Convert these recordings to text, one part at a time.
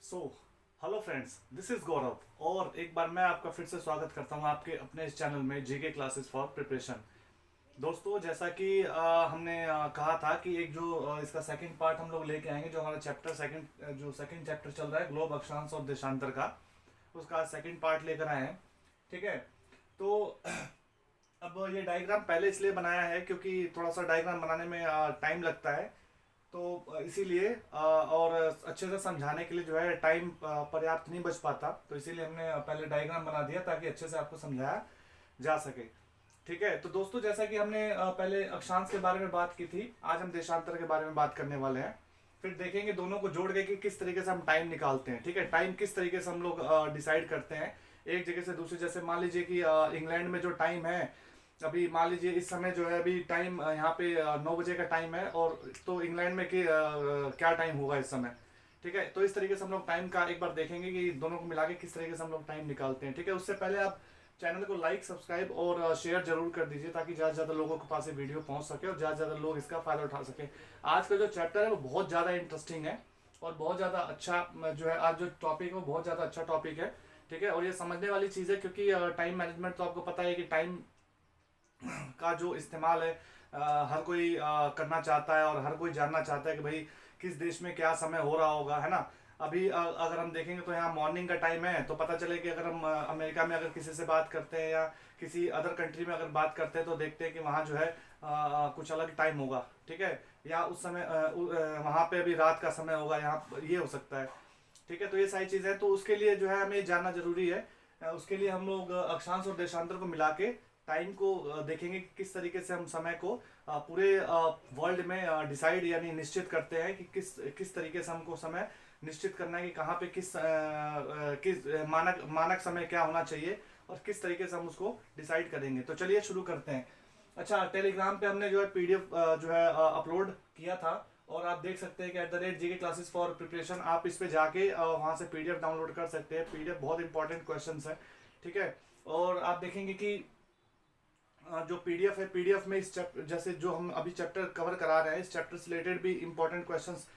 So hello friends, this is Gaurav और एक बार मैं आपका फिर से स्वागत करता हूं आपके अपने इस चैनल में जीके क्लासेस फॉर प्रिपरेशन। दोस्तों, जैसा कि हमने कहा था कि एक जो इसका सेकंड पार्ट हम लोग लेके आएंगे, जो हमारा चैप्टर सेकंड जो सेकंड चैप्टर चल रहा है ग्लोब अक्षांश और देशांतर का, उसका सेकंड पार्ट लेकर आए हैं। ठीक है, तो अब ये डायग्राम पहले इसलिए बनाया है क्योंकि थोड़ा सा डायग्राम बनाने में टाइम लगता है, तो इसीलिए और अच्छे से समझाने के लिए जो है टाइम पर्याप्त नहीं बच पाता, तो इसीलिए हमने पहले डायग्राम बना दिया ताकि अच्छे से आपको समझाया जा सके। ठीक है, तो दोस्तों, जैसा कि हमने पहले अक्षांश के बारे में बात की थी, आज हम देशांतर के बारे में बात करने वाले हैं। फिर देखेंगे दोनों को जोड़ के कि किस तरीके से हम टाइम निकालते हैं। ठीक है, टाइम किस तरीके से हम लोग डिसाइड करते हैं एक जगह से दूसरी। जैसे मान लीजिए कि इंग्लैंड में जो टाइम है, अभी मान लीजिए इस समय जो है अभी टाइम यहाँ पे 9 बजे का टाइम है, और तो इंग्लैंड में क्या टाइम होगा इस समय। ठीक है, तो इस तरीके से हम लोग टाइम का एक बार देखेंगे कि दोनों को मिला के किस तरीके से हम लोग टाइम निकालते हैं। ठीक है, उससे पहले आप चैनल को लाइक, सब्सक्राइब और शेयर जरूर कर दीजिए ताकि ज़्यादा से ज़्यादा लोगों के पास ये वीडियो पहुंच सके और ज़्यादा से ज़्यादा लोग इसका फायदा उठा सके। आज का जो चैप्टर है वो बहुत ज़्यादा इंटरेस्टिंग है और बहुत ज़्यादा अच्छा जो है, आज जो टॉपिक है वो बहुत ज़्यादा अच्छा टॉपिक है। ठीक है, और ये समझने वाली चीज़ है क्योंकि टाइम मैनेजमेंट तो आपको पता है कि टाइम का जो इस्तेमाल है हर कोई करना चाहता है और हर कोई जानना चाहता है कि भाई किस देश में क्या समय हो रहा होगा, है ना। अभी अगर हम देखेंगे तो यहाँ मॉर्निंग का टाइम है, तो पता चले कि अगर हम अमेरिका में अगर किसी से बात करते हैं या किसी अदर कंट्री में अगर बात करते हैं तो देखते हैं कि वहाँ जो है कुछ अलग टाइम होगा। ठीक है, या उस समय वहाँ पे अभी रात का समय होगा, यहाँ ये हो सकता है। ठीक है, तो ये सारी चीज़ें, तो उसके लिए जो है हमें जानना जरूरी है। उसके लिए हम लोग अक्षांश और देशांतर को मिला के टाइम को देखेंगे कि किस तरीके से हम समय को पूरे वर्ल्ड में डिसाइड यानी निश्चित करते हैं कि किस किस तरीके से हमको समय निश्चित करना है कि कहाँ पे किस मानक मानक समय क्या होना चाहिए और किस तरीके से हम उसको डिसाइड करेंगे। तो चलिए शुरू करते हैं। अच्छा, टेलीग्राम पे हमने जो है पीडीएफ जो है अपलोड किया था, और आप देख सकते हैं कि @GK क्लासेस फॉर प्रिपरेशन, आप इस पे जाके वहाँ से पीडीएफ डाउनलोड कर सकते हैं। पीडीएफ बहुत इंपॉर्टेंट क्वेश्चन है। ठीक है, और आप देखेंगे कि जो पीडीएफ है, पीडीएफ में इस चैप्टर जैसे जो हम अभी चैप्टर कवर करा रहे हैं, इस चैप्टर से रिलेटेड भी इंपॉर्टेंट क्वेश्चंस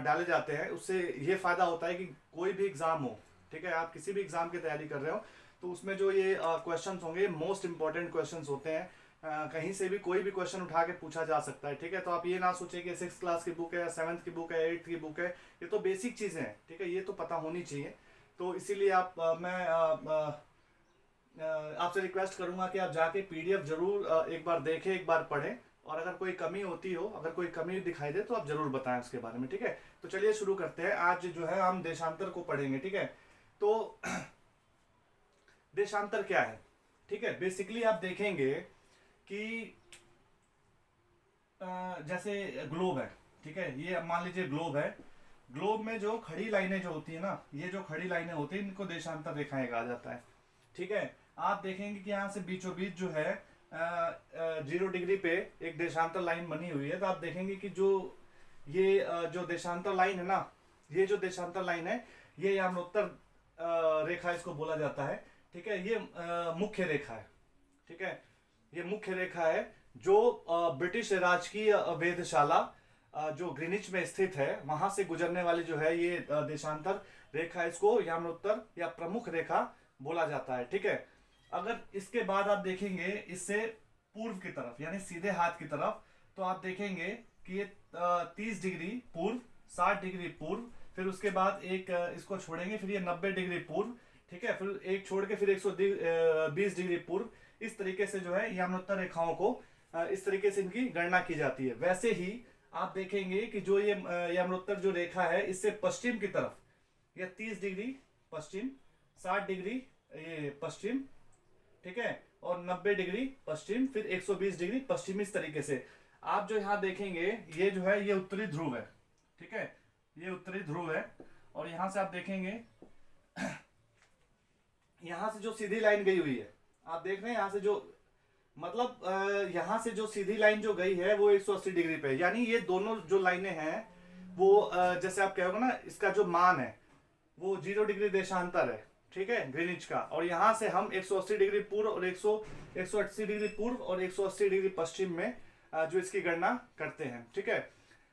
डाले जाते हैं। उससे ये फायदा होता है कि कोई भी एग्जाम हो, ठीक है, आप किसी भी एग्जाम की तैयारी कर रहे हो तो उसमें जो ये क्वेश्चंस होंगे मोस्ट इंपॉर्टेंट क्वेश्चंस होते हैं। कहीं से भी कोई भी क्वेश्चन उठा के पूछा जा सकता है। ठीक है, तो आप ये ना सोचें कि 6th क्लास की बुक है या 7th की बुक है, 8th की बुक है, ये तो बेसिक चीज़ें हैं। ठीक है, ये तो पता होनी चाहिए। तो इसीलिए मैं आपसे रिक्वेस्ट करूंगा कि आप जाके पीडीएफ जरूर एक बार देखें, एक बार पढ़ें, और अगर कोई कमी होती हो, अगर कोई कमी दिखाई दे तो आप जरूर बताएं उसके बारे में। ठीक है, तो चलिए शुरू करते हैं। आज जो है हम देशांतर को पढ़ेंगे। ठीक है, तो देशांतर क्या है? ठीक है, बेसिकली आप देखेंगे कि जैसे ग्लोब है। ठीक है, ये मान लीजिए ग्लोब है। ग्लोब में जो खड़ी लाइनें जो होती है ना, ये जो खड़ी लाइनें होती है इनको देशांतर रेखाएं कहा जाता है। ठीक है, आप देखेंगे कि यहाँ से बीचों बीच जो है 0 डिग्री पे एक देशांतर लाइन बनी हुई है। तो आप देखेंगे कि जो ये जो देशांतर लाइन है ना, ये जो देशांतर लाइन है, ये यामनोत्तर रेखा इसको बोला जाता है। ठीक है, ये मुख्य रेखा है। ठीक है, ये मुख्य रेखा है जो ब्रिटिश राजकीय वेधशाला जो ग्रीनिच में स्थित है वहां से गुजरने वाली जो है ये देशांतर रेखा, इसको यामनोत्तर या प्रमुख रेखा बोला जाता है। ठीक है, अगर इसके बाद आप देखेंगे इससे पूर्व की तरफ यानी सीधे हाथ की तरफ, तो आप देखेंगे कि ये 30 डिग्री पूर्व, 60 डिग्री पूर्व, फिर उसके बाद एक इसको छोड़ेंगे, फिर ये 90 डिग्री पूर्व। ठीक है, फिर एक छोड़ के फिर 120 डिग्री पूर्व। इस तरीके से जो है यामनोत्तर रेखाओं को इस तरीके से इनकी गणना की जाती है। वैसे ही आप देखेंगे कि जो ये यामनोत्तर जो रेखा है, इससे पश्चिम की तरफ ये 30 डिग्री पश्चिम, 60 डिग्री ये पश्चिम, ठीक है, और 90 डिग्री पश्चिम, फिर 120 डिग्री पश्चिम। इस तरीके से आप जो यहाँ देखेंगे ये जो है ये उत्तरी ध्रुव है। ठीक है, ये उत्तरी ध्रुव है, और यहां से आप देखेंगे यहां से जो सीधी लाइन गई हुई है, आप देख रहे हैं यहां से जो मतलब यहां से जो सीधी लाइन जो गई है वो 180 डिग्री पे, यानी ये दोनों जो लाइनें हैं वो जैसे आप कहोगे ना, इसका जो मान है वो 0 डिग्री देशांतर है। ठीक है, ग्रीनिच का, और यहां से हम 180 डिग्री पूर्व और 180 डिग्री पूर्व और 180 डिग्री पश्चिम में जो इसकी गणना करते हैं। ठीक है,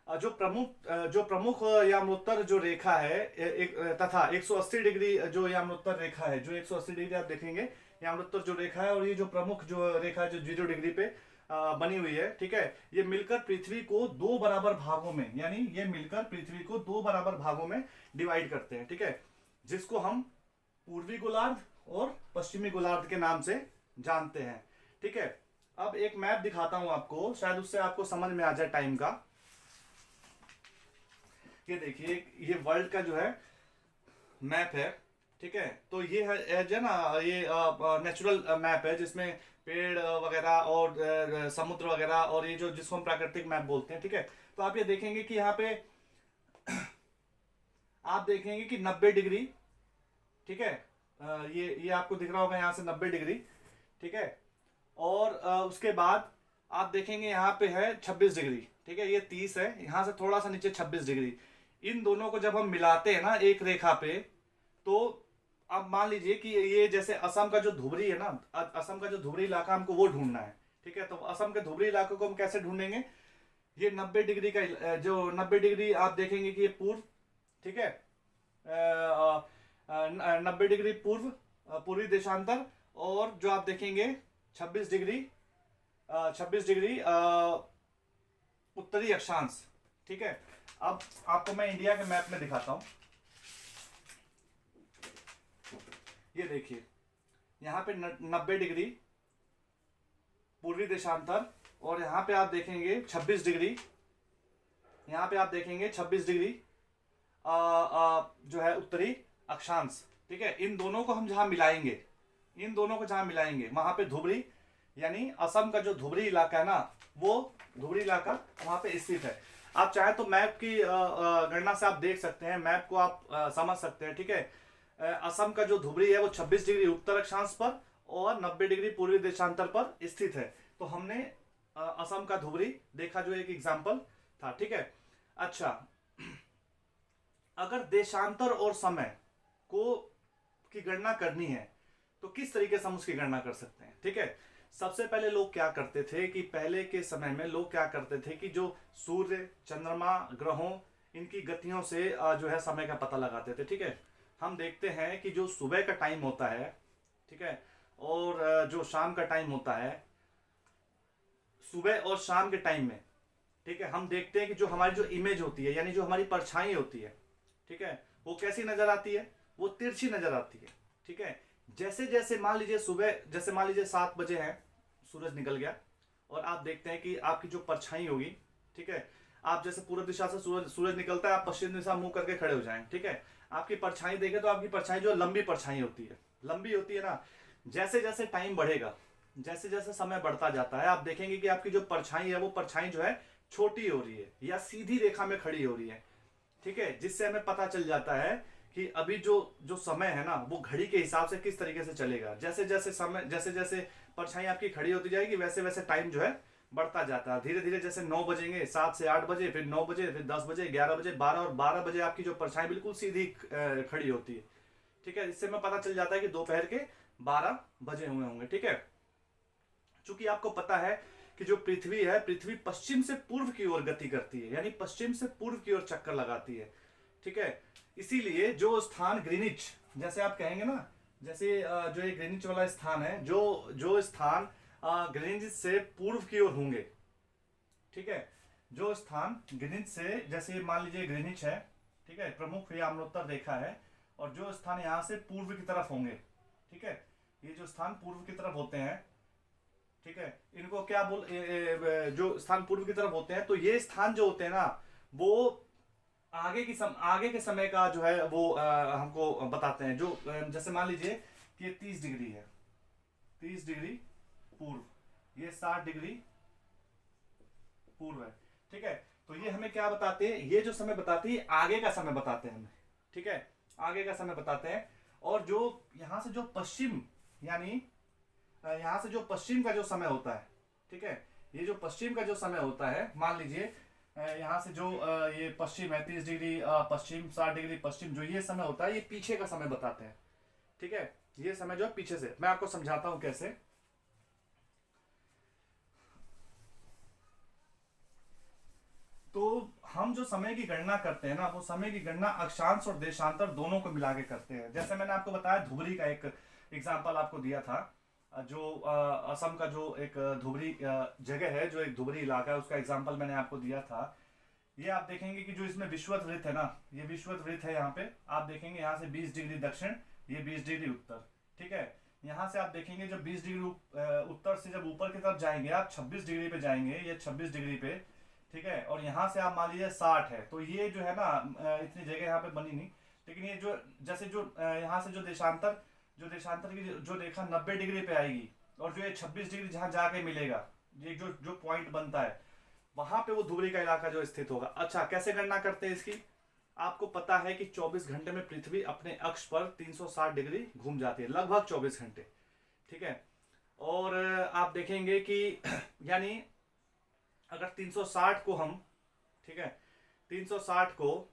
जो प्रमुख याम्योत्तर जो रेखा है एक तथा 180 डिग्री जो याम्योत्तर रेखा है, जो 180 डिग्री आप देखेंगे याम्योत्तर जो रेखा है, और ये जो प्रमुख जो रेखा है जो 0 डिग्री पे बनी हुई है, ठीक है, ये मिलकर पृथ्वी को दो बराबर भागों में, यानी ये मिलकर पृथ्वी को दो बराबर भागों में डिवाइड करते हैं, ठीक है, जिसको हम पूर्वी गोलार्ध और पश्चिमी गोलार्ध के नाम से जानते हैं, ठीक है। अब एक मैप दिखाता हूं आपको, शायद उससे आपको समझ में आ जाए टाइम का। ये देखिए, ये वर्ल्ड का जो है मैप है, ठीक है, तो ये है जो ना, ये नेचुरल मैप है जिसमें पेड़ वगैरह और समुद्र वगैरह, और ये जो जिसको हम प्राकृतिक मैप बोलते हैं, ठीक है। तो आप ये देखेंगे कि यहाँ पे आप देखेंगे कि 90 डिग्री, ठीक है, ये आपको दिख रहा होगा यहाँ से 90 डिग्री, ठीक है, और उसके बाद आप देखेंगे यहाँ पे है 26 डिग्री, ठीक है, ये 30 है, यहाँ से थोड़ा सा नीचे 26 डिग्री। इन दोनों को जब हम मिलाते हैं ना एक रेखा पे, तो अब मान लीजिए कि ये जैसे असम का जो धुबरी है ना, असम का जो धुबरी इलाका हमको वो ढूंढना है, ठीक है, तो असम के धुबरी इलाके को हम कैसे ढूंढेंगे? ये 90 डिग्री का जो 90 डिग्री आप देखेंगे कि ये पूर्व, ठीक है, 90 डिग्री पूर्व पूर्वी देशांतर, और जो आप देखेंगे 26 डिग्री 26 डिग्री उत्तरी अक्षांश, ठीक है। अब आपको मैं इंडिया के मैप में दिखाता हूं। ये देखिए, यहाँ पे 90 डिग्री पूर्वी देशांतर, और यहाँ पे आप देखेंगे 26 डिग्री, यहाँ पे आप देखेंगे 26 डिग्री जो है उत्तरी अक्षांश, ठीक है। इन दोनों को हम जहां मिलाएंगे, इन दोनों को जहां मिलाएंगे वहां पे धुबरी, यानी असम का जो धुबरी इलाका है ना, वो धुबरी इलाका वहां पे स्थित है। आप चाहे तो मैप की गणना से आप देख सकते हैं, मैप को आप समझ सकते हैं, ठीक है। असम का जो धुबरी है वो 26 डिग्री उत्तर अक्षांश पर और 90 डिग्री पूर्वी देशांतर पर स्थित है। तो हमने असम का धुबरी देखा, जो एक एग्जाम्पल था, ठीक है। अच्छा, अगर देशांतर और समय को की गणना करनी है तो किस तरीके से हम उसकी गणना कर सकते हैं, ठीक है। सबसे पहले लोग क्या करते थे कि पहले के समय में लोग क्या करते थे कि जो सूर्य, चंद्रमा, ग्रहों, इनकी गतियों से जो है समय का पता लगाते थे, ठीक है। हम देखते हैं कि जो सुबह का टाइम होता है, ठीक है, और जो शाम का टाइम होता है, सुबह और शाम के टाइम में, ठीक है, हम देखते हैं कि जो हमारी जो इमेज होती है, यानी जो हमारी परछाई होती है, ठीक है, वो कैसी नजर आती है? वो तिरछी नजर आती है, ठीक है। जैसे जैसे मान लीजिए सुबह, जैसे मान लीजिए 7 बजे है, सूरज निकल गया, और आप देखते हैं कि आपकी जो परछाई होगी, ठीक है, आप जैसे पूर्व दिशा से सूरज निकलता है, आप पश्चिम दिशा मुंह करके खड़े हो जाएं, ठीक है, आपकी परछाई देखें तो आपकी परछाई जो लंबी परछाई होती है, लंबी होती है ना। जैसे जैसे टाइम बढ़ेगा, जैसे जैसे समय बढ़ता जाता है, आप देखेंगे कि आपकी जो परछाई है वो परछाई जो है छोटी हो रही है या सीधी रेखा में खड़ी हो रही है, ठीक है, जिससे हमें पता चल जाता है कि अभी जो जो समय है ना वो घड़ी के हिसाब से किस तरीके से चलेगा। जैसे जैसे समय, जैसे जैसे परछाई आपकी खड़ी होती जाएगी, वैसे वैसे टाइम जो है बढ़ता जाता है। धीरे धीरे जैसे 9 बजेंगे, 7 से 8 बजे, फिर 9 बजे, फिर 10 बजे, 11 बजे, 12, और 12 बजे आपकी जो परछाई बिल्कुल सीधी खड़ी होती है, ठीक है। इससे हमें पता चल जाता है कि दोपहर के 12 बजे हुए होंगे, ठीक है। चूंकि आपको पता है कि जो पृथ्वी है, पृथ्वी पश्चिम से पूर्व की ओर गति करती है, यानी पश्चिम से पूर्व की ओर चक्कर लगाती है, ठीक है। इसीलिए जो स्थान ग्रीनिच, जैसे आप कहेंगे ना, जैसे जो ये ग्रीनिच वाला स्थान है, जो स्थान ग्रीनिच से पूर्व की ओर होंगे, ठीक है, जो स्थान ग्रीनिच से, जैसे मान लीजिए ग्रीनिच है, ठीक है, प्रमुख याम्योत्तर रेखा है, और जो स्थान यहाँ से पूर्व की तरफ होंगे, ठीक है, ये जो स्थान पूर्व की तरफ होते हैं, ठीक है, इनको क्या जो स्थान पूर्व की तरफ होते हैं, तो ये स्थान जो होते हैं ना, वो आगे के समय का जो है वो हमको बताते हैं। जो जैसे मान लीजिए कि ये 30 डिग्री है, 30 डिग्री पूर्व, ये 60 डिग्री पूर्व है, ठीक है। तो ये हमें क्या बताते हैं? ये जो समय बताते हैं आगे का समय बताते हैं हमें, ठीक है, आगे का समय बताते हैं। और जो यहां से जो पश्चिम, यानी यहां से जो पश्चिम का जो समय होता है, ठीक है, ये जो पश्चिम का जो समय होता है, मान लीजिए यहाँ से जो ये पश्चिम है 30 डिग्री पश्चिम, 60 डिग्री पश्चिम, जो ये समय होता है ये पीछे का समय बताते हैं, ठीक है। ये समय जो है पीछे से, मैं आपको समझाता हूं कैसे। तो हम जो समय की गणना करते हैं ना, वो समय की गणना अक्षांश और देशांतर दोनों को मिला के करते हैं। जैसे मैंने आपको बताया धुबरी का एक एग्जाम्पल आपको दिया था, जो असम का जो एक धुबरी जगह है, जो एक धुबरी इलाका है, उसका एग्जाम्पल मैंने आपको दिया था। ये आप देखेंगे कि जो इसमें विषुवत वृत्त है ना, ये विषुवत वृत्त है। यहाँ पे आप देखेंगे यहाँ से 20 डिग्री दक्षिण, ये 20 डिग्री उत्तर, ठीक है। यहाँ से आप देखेंगे जब 20 डिग्री उत्तर से जब ऊपर की तरफ जाएंगे आप 26 डिग्री पे जाएंगे, ये 26 डिग्री पे, ठीक है। और यहाँ से आप मान लीजिए 60 है, तो ये जो है ना इतनी जगह यहाँ पे बनी नहीं, लेकिन ये जो जैसे जो यहाँ से जो देशांतर की जो रेखा 90 डिग्री पे आएगी, और जो ये 26 डिग्री जहाँ जाके मिलेगा, ये जो जो पॉइंट बनता है, वहां पे वो धुबरी का इलाका जो स्थित होगा। अच्छा, कैसे गणना करते हैं इसकी? आपको पता है कि 24 घंटे में पृथ्वी अपने अक्ष पर 360 डिग्री घूम जाती है, लगभग 24 घंटे, ठीक है। और आप देखेंगे कि यानी अगर 360 को हम, ठीक है, 360 को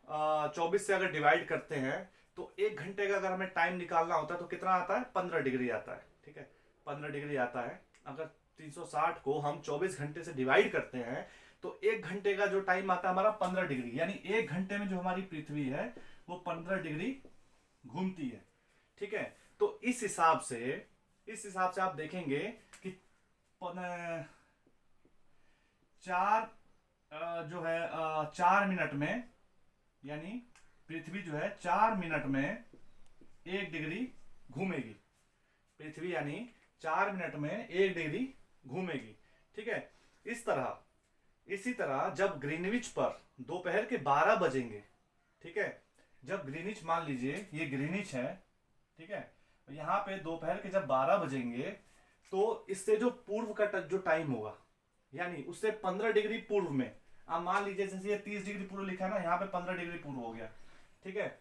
24 से अगर डिवाइड करते हैं, तो 1 घंटे का अगर हमें टाइम निकालना होता है तो कितना आता है? 15 डिग्री आता है, ठीक है, 15 डिग्री आता है। अगर 360 को हम 24 घंटे से डिवाइड करते हैं तो 1 घंटे का जो टाइम आता है हमारा 15 डिग्री, यानी 1 घंटे में जो हमारी पृथ्वी है वो 15 डिग्री घूमती है, ठीक है। तो इस हिसाब से आप देखेंगे कि 4 मिनट में, यानी पृथ्वी जो है 4 मिनट में 1 डिग्री घूमेगी। पृथ्वी यानी 4 मिनट में 1 डिग्री घूमेगी, ठीक है। इसी तरह जब ग्रीनविच पर दोपहर के 12 बजेंगे, ठीक है, जब ग्रीनिच, मान लीजिए ये ग्रीनिच है, ठीक है, यहाँ पे दोपहर के जब 12 बजेंगे तो इससे जो पूर्व का जो टाइम होगा, यानी उससे 15 डिग्री पूर्व में, आप मान लीजिए जैसे ये 30 डिग्री पूर्व लिखा है ना, यहाँ पे 15 डिग्री पूर्व हो गया, ठीक है।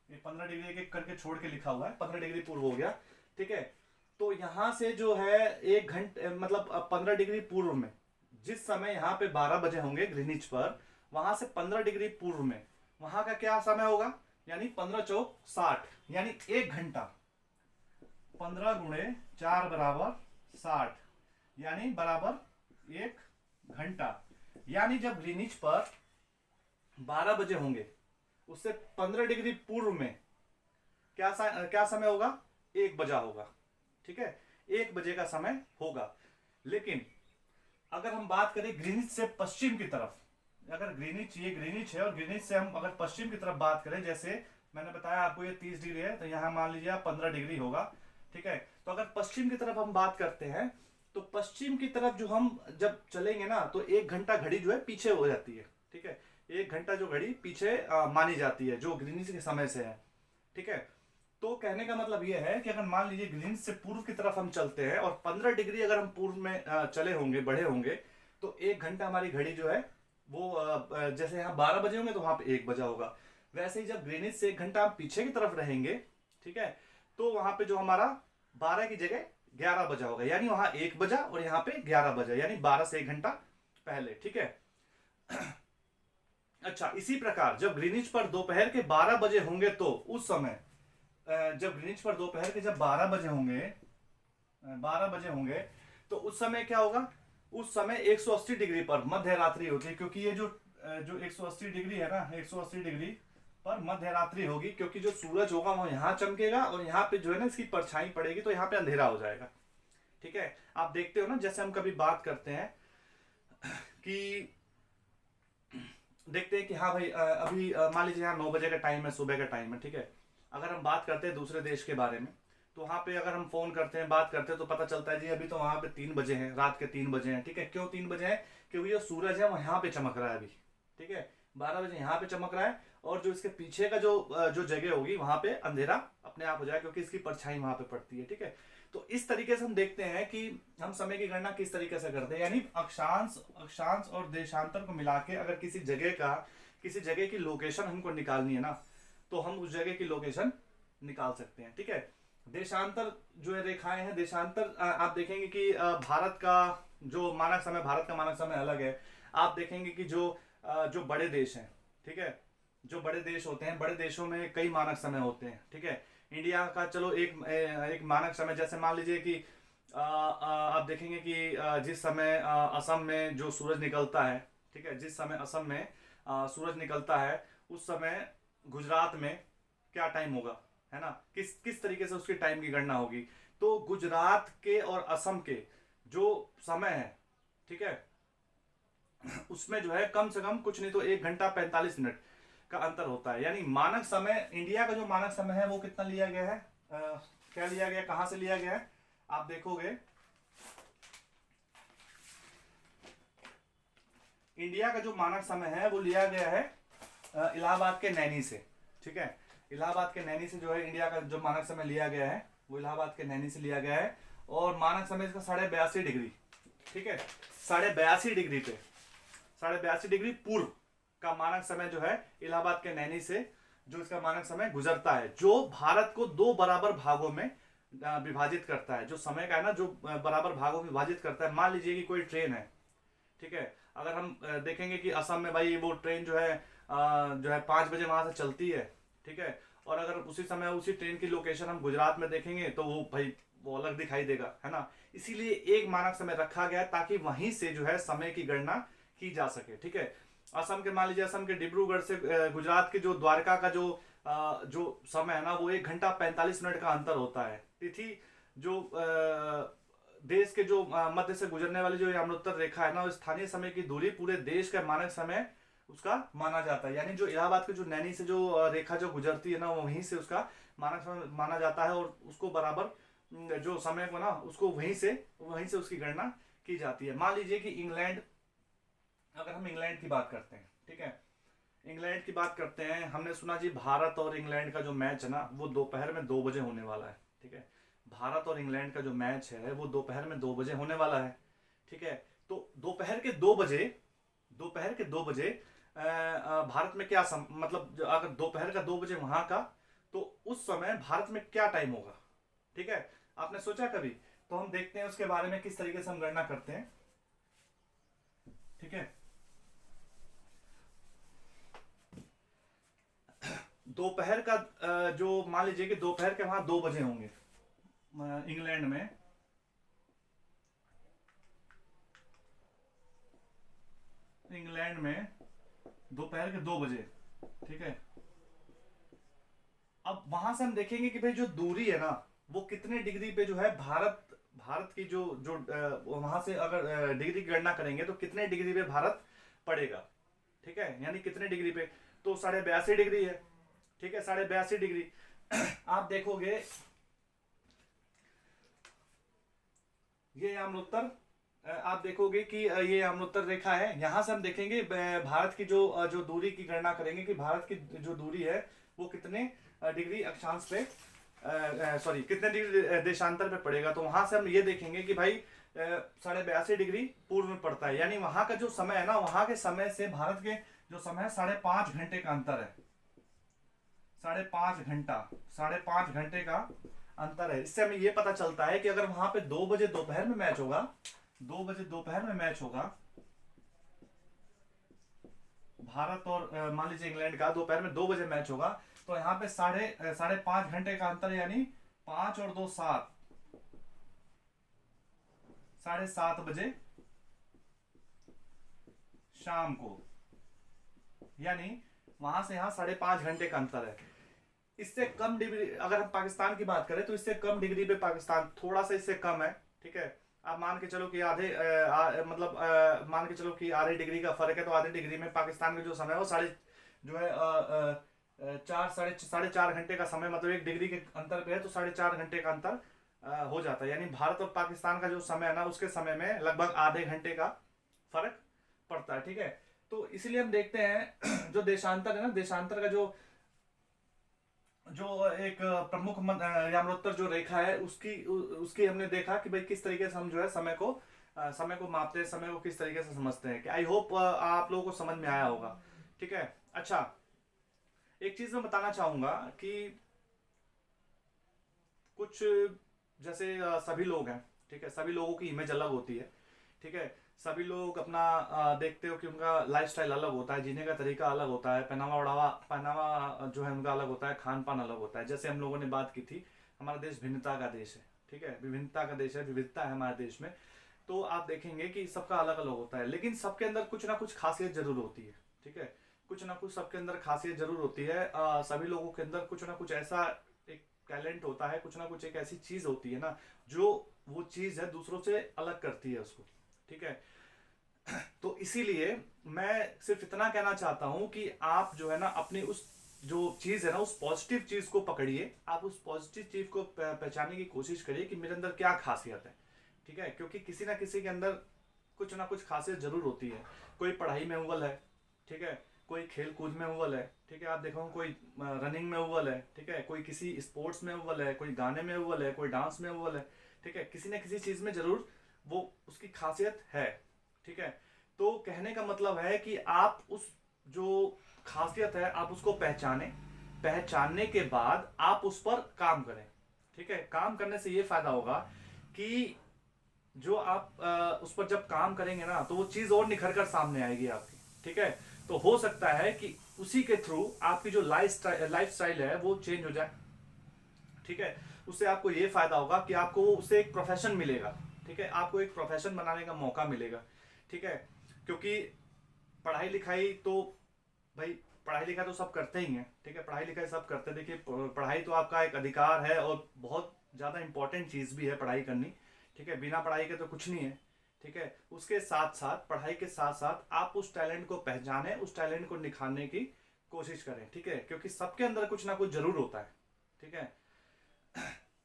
ये 15 डिग्री एक एक करके छोड़ के लिखा हुआ है, 15 डिग्री पूर्व हो गया, ठीक है। तो यहां से जो है 1 घंटे मतलब 15 डिग्री पूर्व में, जिस समय यहाँ पे 12 बजे होंगे ग्रीनिच पर, वहां से 15 डिग्री पूर्व में वहां का क्या समय होगा? यानी 15 चौक 60, यानी 1 घंटा, 15 गुणे 4 बराबर 60, यानी बराबर 1 घंटा। यानी जब ग्रीनिच पर 12 बजे होंगे, उससे 15 डिग्री पूर्व में क्या समय होगा? 1 बजा होगा, ठीक है, 1 बजे का समय होगा। लेकिन अगर हम बात करें ग्रीनिच से पश्चिम की तरफ, अगर ग्रीनिच, ये ग्रीनिच है और ग्रीनिच से हम अगर पश्चिम की तरफ बात करें, जैसे मैंने बताया आपको ये 30 डिग्री है, तो यहाँ मान लीजिए आप 15 डिग्री होगा, ठीक है। तो अगर पश्चिम की तरफ हम बात करते हैं, तो पश्चिम की तरफ जो हम जब चलेंगे ना, तो 1 घंटा घड़ी जो है पीछे हो जाती है, ठीक है, 1 घंटा जो घड़ी पीछे मानी जाती है, जो ग्रीनिच के समय से है, ठीक है। तो कहने का मतलब यह है कि अगर मान लीजिए ग्रीनिच से पूर्व की तरफ हम चलते हैं और 15 डिग्री अगर हम पूर्व में चले होंगे, बढ़े होंगे, तो 1 घंटा हमारी घड़ी जो है वो जैसे यहाँ 12 बजे होंगे तो वहां पे 1 बजा होगा। वैसे ही जब ग्रीनिच से 1 घंटा हम पीछे की तरफ रहेंगे, ठीक है, तो वहां पे जो हमारा 12 की जगह 11 बजा होगा, यानी वहां 1 बजा और यहाँ पे 11 बजा, यानी 12 से 1 घंटा पहले, ठीक है। अच्छा, इसी प्रकार जब ग्रीनिच पर दोपहर के 12 बजे होंगे, तो उस समय जब ग्रीनिच पर दोपहर के जब 12 बजे होंगे, तो उस समय क्या होगा? उस समय 180 डिग्री पर मध्य रात्रि होती है, क्योंकि ये जो 180 डिग्री है ना, 180 डिग्री पर मध्य रात्रि होगी, क्योंकि जो सूरज होगा वो यहाँ चमकेगा और यहाँ पे जो है ना इसकी परछाई पड़ेगी, तो यहाँ पे अंधेरा हो जाएगा, ठीक है। आप देखते हो ना, जैसे हम कभी बात करते हैं कि देखते हैं कि हाँ भाई अभी मान लीजिए यहाँ 9 बजे का टाइम है, सुबह का टाइम है, ठीक है। अगर हम बात करते हैं दूसरे देश के बारे में, तो वहाँ पे अगर हम फोन करते हैं, बात करते हैं, तो पता चलता है जी अभी तो वहाँ पे 3 बजे हैं, रात के 3 बजे हैं, ठीक है। क्यों 3 बजे हैं? क्योंकि जो सूरज है वो यहाँ पे चमक रहा है अभी, ठीक है, 12 बजे यहाँ पे चमक रहा है, और जो इसके पीछे का जो जगह होगी वहां पे अंधेरा अपने आप हो जाएगा, क्योंकि इसकी परछाई वहां पे पड़ती है, ठीक है। तो इस तरीके से हम देखते हैं कि हम समय की गणना किस तरीके से करते हैं, यानी अक्षांश और देशांतर को मिला के अगर किसी जगह की लोकेशन हमको निकालनी है ना, तो हम उस जगह की लोकेशन निकाल सकते हैं, ठीक है। देशांतर जो है रेखाएं हैं, देशांतर आप देखेंगे कि भारत का मानक समय अलग है। आप देखेंगे कि जो बड़े देश हैं, ठीक है, जो बड़े देश होते हैं, बड़े देशों में कई मानक समय होते हैं, ठीक है। इंडिया का चलो एक मानक समय, जैसे मान लीजिए कि आप देखेंगे कि जिस समय असम में जो सूरज निकलता है, ठीक है, जिस समय असम में सूरज निकलता है उस समय गुजरात में क्या टाइम होगा, है ना, किस किस तरीके से उसकी टाइम की गणना होगी। तो गुजरात के और असम के जो समय है, ठीक है, उसमें जो है कम से कम कुछ नहीं तो 1 घंटा 45 मिनट का अंतर होता है। यानी मानक समय, इंडिया का जो मानक समय है वो कितना लिया गया है, क्या लिया गया, कहां से लिया गया है, आप देखोगे इंडिया का जो मानक समय है वो लिया गया है इलाहाबाद के नैनी से। ठीक है, इलाहाबाद के नैनी से जो है इंडिया का जो मानक समय लिया गया है वो इलाहाबाद के नैनी से लिया गया है। और मानक समय इसका 82.5 डिग्री, ठीक है, 82.5 डिग्री पे, 82.5 डिग्री पूर्व का मानक समय जो है इलाहाबाद के नैनी से जो इसका मानक समय गुजरता है, जो भारत को 2 बराबर भागों में विभाजित करता है। जो समय का है ना, जो बराबर भागों में विभाजित करता है। मान लीजिए कि कोई ट्रेन है, ठीक है, अगर हम देखेंगे कि असम में भाई वो ट्रेन जो है 5 बजे वहां से चलती है, ठीक है, और अगर उसी समय उसी ट्रेन की लोकेशन हम गुजरात में देखेंगे तो वो भाई वो अलग दिखाई देगा, है ना। इसीलिए एक मानक समय रखा गया ताकि वहीं से जो है समय की गणना की जा सके। ठीक है, असम के, मान लीजिए असम के डिब्रूगढ़ से गुजरात के जो द्वारका का जो समय है ना वो 1 घंटा 45 मिनट का अंतर होता है। तिथि जो देश के जो मध्य से गुजरने वाली जो यमुनोत्तर रेखा है ना, स्थानीय समय की दूरी पूरे देश का मानक समय उसका माना जाता है। यानी जो इलाहाबाद के जो नैनी से जो रेखा जो गुजरती है ना वहीं से उसका मानक समय माना जाता है और उसको बराबर जो समय को ना उसको वहीं से उसकी गणना की जाती है। मान लीजिए कि इंग्लैंड, अगर हम इंग्लैंड की बात करते हैं, ठीक है, इंग्लैंड की बात करते हैं, हमने सुना जी भारत और इंग्लैंड का जो मैच है ना वो दोपहर में 2 बजे होने वाला है। ठीक है, भारत और इंग्लैंड का जो मैच है वो दोपहर में 2 बजे होने वाला है। ठीक है, तो दोपहर के 2 बजे भारत में क्या मतलब अगर दोपहर का 2 बजे वहां का, तो उस समय भारत में क्या टाइम होगा। ठीक है, आपने सोचा कभी? तो हम देखते हैं उसके बारे में किस तरीके से हम गणना करते हैं। ठीक है, दोपहर का जो मान लीजिए कि दोपहर के वहां 2 बजे होंगे इंग्लैंड में, दोपहर के 2 बजे, ठीक है। अब वहां से हम देखेंगे कि भाई जो दूरी है ना वो कितने डिग्री पे जो है भारत की जो जो वहां से अगर डिग्री की गणना करेंगे तो कितने डिग्री पे भारत पड़ेगा। ठीक है, यानी कितने डिग्री पे, तो 82.5 डिग्री है। ठीक है, 82.5 डिग्री आप देखोगे ये यमुनोत्तर, आप देखोगे कि ये यमुनोत्तर रेखा है। यहां से हम देखेंगे भारत की जो दूरी की गणना करेंगे कि भारत की जो दूरी है वो कितने डिग्री अक्षांश पे, सॉरी कितने डिग्री देशांतर पे पड़ेगा। तो वहां से हम ये देखेंगे कि भाई 82.5 डिग्री पूर्व में पड़ता है। यानी वहां का जो समय है ना, वहां के समय से भारत के जो समय है 5.5 घंटे का अंतर है। 5.5 घंटे का अंतर है। इससे हमें ये पता चलता है कि अगर वहां पे 2 बजे दोपहर में मैच होगा, 2 बजे दोपहर में मैच होगा भारत और मान लीजिए इंग्लैंड का, दोपहर में 2 बजे मैच होगा, तो यहाँ पे 5.5 घंटे का अंतर, यानी 5 और 2 7, 7:30 बजे शाम को, यानी वहां से यहां 5.5 घंटे का अंतर है। इससे कम डिग्री अगर हम पाकिस्तान की बात करें तो इससे कम डिग्री पे पाकिस्तान, थोड़ा सा इससे कम है। ठीक है, आप मान के चलो कि मान के चलो कि आधे डिग्री का फर्क है, तो आधे डिग्री में पाकिस्तान का जो समय है वो जो है 4-4.5 घंटे का समय, मतलब 1 डिग्री के अंतर पे है तो 4.5 घंटे का अंतर हो जाता है। यानी भारत और पाकिस्तान का जो समय है ना उसके समय में लगभग आधे घंटे का फर्क पड़ता है। ठीक है, तो इसलिए हम देखते हैं जो देशांतर है ना, देशांतर का जो एक प्रमुख यमुनोत्तर जो रेखा है उसकी हमने देखा कि भाई किस तरीके से हम जो है समय को मापते हैं, समय को किस तरीके से समझते हैं। कि आई होप आप लोगों को समझ में आया होगा। ठीक है, अच्छा एक चीज मैं बताना चाहूंगा कि कुछ जैसे सभी लोग हैं, ठीक है, सभी लोगों की इमेज अलग होती है। ठीक है, सभी लोग अपना देखते हो कि उनका लाइफस्टाइल अलग होता है, जीने का तरीका अलग होता है, पहनावा जो है उनका अलग होता है, खान पान अलग होता है। जैसे हम लोगों ने बात की थी, हमारा देश भिन्नता का देश है। ठीक है, विभिन्नता का देश है, विविधता है हमारे देश में। तो आप देखेंगे कि सबका अलग अलग होता है, लेकिन सबके अंदर कुछ ना कुछ खासियत जरूर होती है। ठीक है, कुछ ना कुछ सबके अंदर खासियत जरूर होती है। सभी लोगों के अंदर कुछ ना कुछ ऐसा एक टैलेंट होता है, कुछ ना कुछ एक ऐसी चीज होती है ना, जो वो चीज है दूसरों से अलग करती है उसको। ठीक है, तो इसीलिए मैं सिर्फ इतना कहना चाहता हूं कि आप जो है ना अपनी उस जो चीज है ना, उस पॉजिटिव चीज को पकड़िए, आप उस पॉजिटिव चीज को पहचानने की कोशिश करिए कि मेरे अंदर क्या खासियत है। ठीक है, क्योंकि किसी ना किसी के अंदर कुछ ना कुछ खासियत जरूर होती है। कोई पढ़ाई में अव्वल है, ठीक है, कोई खेल कूद में अव्वल है, ठीक है, आप देखो कोई रनिंग में अव्वल है, ठीक है, कोई किसी स्पोर्ट्स में अव्वल है, कोई गाने में अव्वल है, कोई डांस में अव्वल है। ठीक है, किसी ना किसी चीज में जरूर वो उसकी खासियत है। ठीक है, तो कहने का मतलब है कि आप उस जो खासियत है आप उसको पहचाने, पहचानने के बाद आप उस पर काम करें। ठीक है, काम करने से ये फायदा होगा कि जो आप उस पर जब काम करेंगे ना तो वो चीज और निखर कर सामने आएगी आपकी। ठीक है, तो हो सकता है कि उसी के थ्रू आपकी जो लाइफ स्टाइल है वो चेंज हो जाए। ठीक है, उससे आपको ये फायदा होगा कि आपको उससे एक प्रोफेशन मिलेगा। ठीक है, आपको एक प्रोफेशन बनाने का मौका मिलेगा। ठीक है, क्योंकि पढ़ाई लिखाई तो भाई पढ़ाई लिखाई तो सब करते ही हैं। ठीक है, पढ़ाई लिखाई सब करते हैं। देखिए पढ़ाई तो आपका एक अधिकार है और बहुत ज़्यादा इंपॉर्टेंट चीज़ भी है पढ़ाई करनी। ठीक है, बिना पढ़ाई के तो कुछ नहीं है। ठीक है, उसके साथ साथ पढ़ाई के साथ साथ आप उस टैलेंट को पहचाने, उस टैलेंट को निखारने की कोशिश करें। ठीक है, क्योंकि सबके अंदर कुछ ना कुछ जरूर होता है। ठीक है,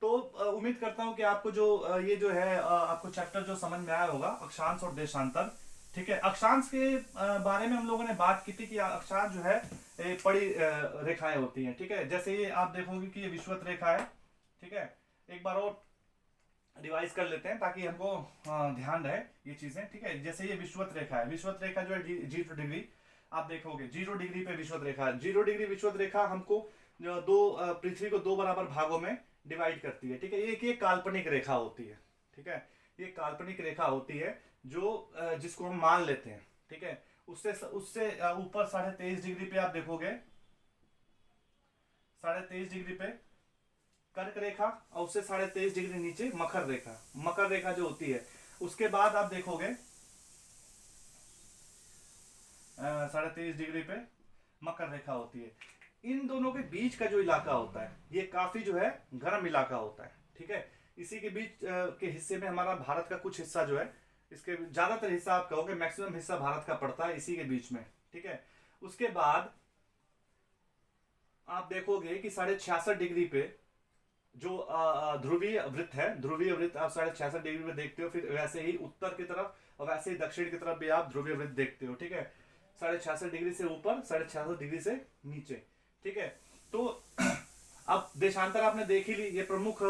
तो उम्मीद करता हूं कि आपको जो ये जो है आपको चैप्टर जो समझ में आया होगा, अक्षांश और देशांतर। ठीक है, अक्षांश के बारे में हम लोगों ने बात की थी कि अक्षांश जो है बड़ी रेखाएं होती हैं। ठीक है, जैसे ये आप देखोगे कि ये विषुवत रेखा है। ठीक है, एक बार और रिवाइज कर लेते हैं ताकि हमको ध्यान रहे ये चीजें। ठीक है, जैसे ये विषुवत रेखा है, विषुवत रेखा जो है 0 डिग्री आप देखोगे, 0 डिग्री पे विषुवत रेखा, 0 डिग्री विषुवत रेखा हमको जो पृथ्वी को 2 बराबर भागों में डिवाइड करती है। ठीक है, ये काल्पनिक रेखा होती है। ठीक है, ये काल्पनिक रेखा होती है जो जिसको हम मान लेते हैं। ठीक है, उससे उससे ऊपर 23.5 डिग्री पे आप देखोगे, 23.5 डिग्री पे कर्क रेखा, और उससे 23.5 डिग्री नीचे मकर रेखा, मकर रेखा जो होती है। उसके बाद आप देखोगे 23.5 डिग्री पे मकर रेखा होती है। इन दोनों के बीच का जो इलाका होता है ये काफी जो है गर्म इलाका होता है। ठीक है, इसी के बीच के हिस्से में हमारा भारत का कुछ हिस्सा जो है, इसके ज्यादातर हिस्सा आप कहोगे मैक्सिमम हिस्सा भारत का पड़ता है इसी के बीच में। ठीक है, उसके बाद आप देखोगे कि 66.5 डिग्री पे जो ध्रुवीय वृत्त है, ध्रुवीय वृत्त आप 66.5 डिग्री पे देखते हो। फिर वैसे ही उत्तर की तरफ और वैसे ही दक्षिण की तरफ भी आप ध्रुवीय वृत्त देखते हो। ठीक है, 66.5 डिग्री से ऊपर, 66.5 डिग्री से नीचे। ठीक है, तो अब देशांतर आपने देख ही ली, ये प्रमुख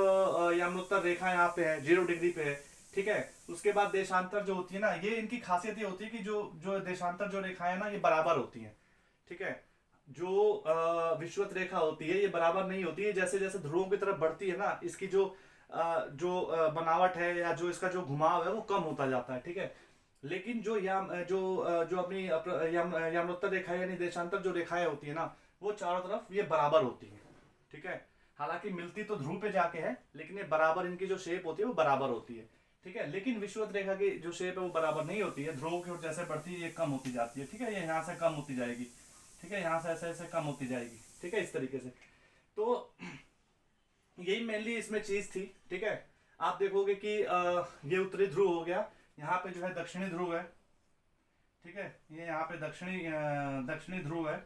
यमनोत्तर रेखा यहाँ पे है, 0 डिग्री पे है। ठीक है, उसके बाद देशांतर जो होती है ना, ये इनकी खासियत ये होती है कि जो जो देशांतर जो रेखाएं ना ये बराबर होती हैं। ठीक है, जो विषुवत रेखा होती है ये बराबर नहीं होती है। जैसे जैसे ध्रुवों की तरफ बढ़ती है ना, इसकी जो बनावट है या जो इसका जो घुमाव है वो कम होता जाता है। ठीक है, लेकिन जो जो अपनी यमनोत्तर रेखा यानी देशांतर जो रेखाएं होती है ना, वो चारों तरफ ये बराबर होती है। ठीक है, हालांकि मिलती तो ध्रुव पे जाके है, लेकिन ये बराबर इनकी जो शेप होती है वो बराबर होती है। ठीक है, लेकिन विषुवत रेखा की जो शेप है वो बराबर नहीं होती है, ध्रुव की ओर जैसे बढ़ती है ये कम होती जाती है। ठीक है, ये यहाँ से कम होती जाएगी। ठीक है, यहाँ से ऐसे ऐसे कम होती जाएगी। ठीक है, इस तरीके से। तो यही मेनली इसमें चीज थी। ठीक है, आप देखोगे कि ये उत्तरी ध्रुव हो गया, यहाँ पे जो है दक्षिणी ध्रुव है। ठीक है, ये यहाँ पे दक्षिणी ध्रुव है।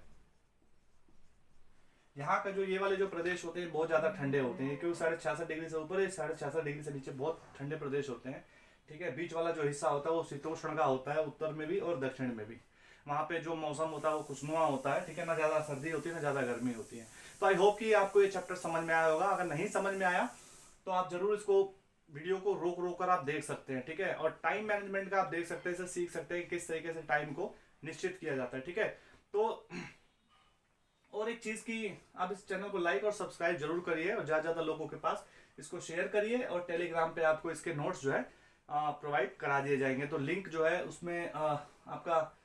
यहाँ का जो ये वाले जो प्रदेश होते हैं बहुत ज्यादा ठंडे होते हैं, क्योंकि 66.5 डिग्री से ऊपर, 66.5 डिग्री से नीचे बहुत ठंडे प्रदेश होते हैं। ठीक है, बीच वाला जो हिस्सा होता है वो शीतोष्ण का होता है, उत्तर में भी और दक्षिण में भी। वहाँ पे जो मौसम होता है वो खुशनुमा होता है। ठीक है, ना ज्यादा सर्दी होती है ना ज्यादा गर्मी होती है। तो आई होप कि आपको ये चैप्टर समझ में आया होगा। अगर नहीं समझ में आया तो आप जरूर इसको वीडियो को रोक रोक कर आप देख सकते हैं। ठीक है, और टाइम मैनेजमेंट का आप देख सकते हैं, इसे सीख सकते हैं किस तरीके से टाइम को निश्चित किया जाता है। ठीक है, तो और एक चीज की आप इस चैनल को लाइक और सब्सक्राइब जरूर करिए और ज्यादा ज्यादा लोगों के पास इसको शेयर करिए, और टेलीग्राम पे आपको इसके नोट्स जो है प्रोवाइड करा दिए जाएंगे। तो लिंक जो है उसमें आपका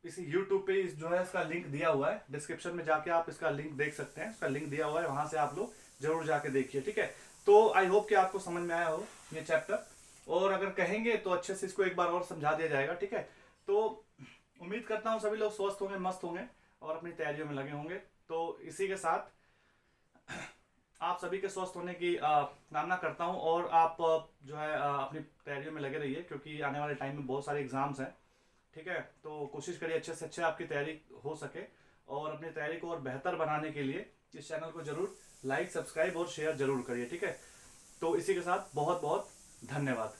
इसी यूट्यूब पे जो है इसका लिंक दिया हुआ है, डिस्क्रिप्शन में जाके आप इसका लिंक देख सकते हैं, इसका लिंक दिया हुआ है, वहां से आप लोग जरूर जाके देखिए। ठीक है, तो आई होप कि आपको समझ में आया हो ये चैप्टर। और अगर कहेंगे तो अच्छे से इसको एक बार और समझा दिया जाएगा, ठीक है। तो उम्मीद करता हूँ सभी लोग स्वस्थ होंगे, मस्त होंगे और अपनी तैयारियों में लगे होंगे। तो इसी के साथ आप सभी के स्वस्थ होने की कामना करता हूँ, और आप जो है अपनी तैयारियों में लगे रहिए, क्योंकि आने वाले टाइम में बहुत सारे एग्जाम्स हैं, ठीक है। तो कोशिश करिए अच्छे से अच्छे आपकी तैयारी हो सके, और अपनी तैयारी को और बेहतर बनाने के लिए इस चैनल को जरूर लाइक, सब्सक्राइब और शेयर जरूर करिए, ठीक है। तो इसी के साथ बहुत बहुत धन्यवाद।